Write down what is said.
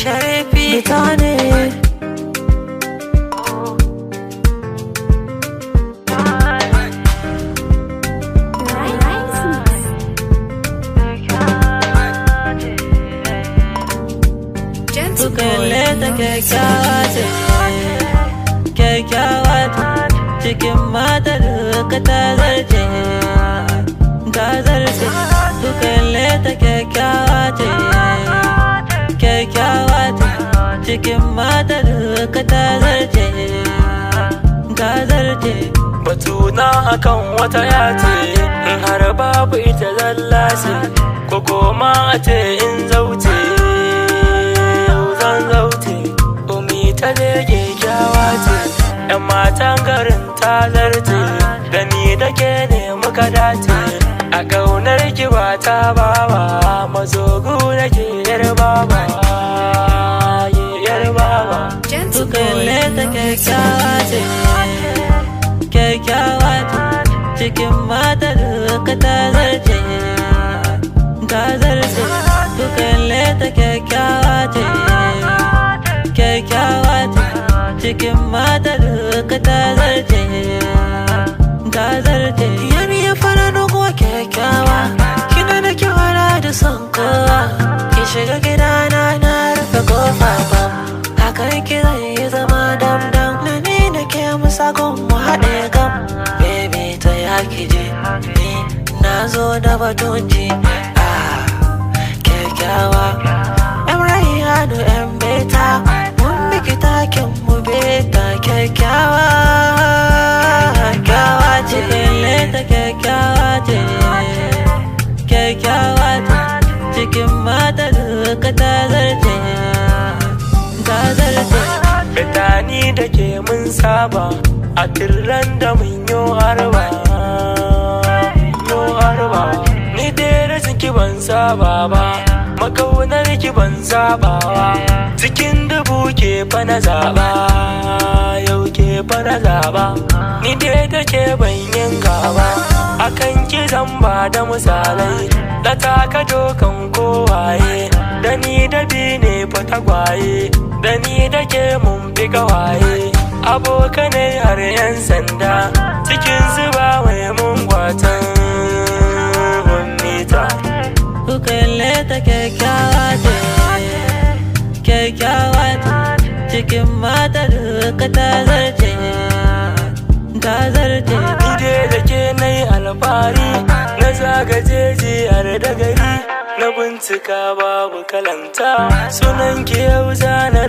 sharifi bitane. Kalle ta kyakkyawa ce, kyakkyawa ce, cikin mata duka ta zarce, ta zarce. Kalle ta kyakkyawa ce, kyakkyawa ce, cikin mata duka ta zarce, ta zarce. Batuna akan wata ya ce, in har babu ita zalla ce, ko koma a ce in zauce. Ta lege kyawa ce, ‘yan matan garin ta zarce, da ni da ke ne muka dace, a ƙaunar ki ba ta bawa, mazogu da ke yar baba, yar baba. Kalle ta kyakkyawa ce, kyakkyawa ce, cikin mata duka ta zarce, ta zarce. Kalle ta kyakkyawa ce, kyakkyawa ce, cikin mata duka ta zarce, ta zarce. Yami ya fara dogo kyakkyawa, kina da kyawara da son kowa, ki shiga gidana na rufe kofa bam, hakan ki zai zama damdam. Na ni da ke musagon mu haɗe gam, baby ta yaki je, ni na zo da batunci. Kyakkyawa, ‘yan rayyano ‘yan beta, takin mu beta kyakkyawa, kyakkyawa ce. Kalle ta kyakkyawa ce, kyakkyawa ce, cikin mata duka ta zarce, ta zarce. Betani da ke mun saba, a tirran da mun yo harba, yo harba. Ni dai rashin ki ban saba ba, makaunar ki ban sabawa, cikin dubu ke fa na zaba, yau ke fa na zaba. Ni dai da ke ban yin gaba, akan ki zan ba da misalai, da taka dokan kowaye, da ni da bi ne fa tagwaye, da ni da ke mun fi gawaye, abokanai har 'yan sanda, cikin zuba mai mun gwatan mita. Kalle ta kyakkyawa ce, kyakkyawa ce, cikin mata duka ta zarce, ta zarce. Ni dai da ke na yi alfahari, na zagajeji har da gari, na bincika babu kalanta, sunan ki yau zana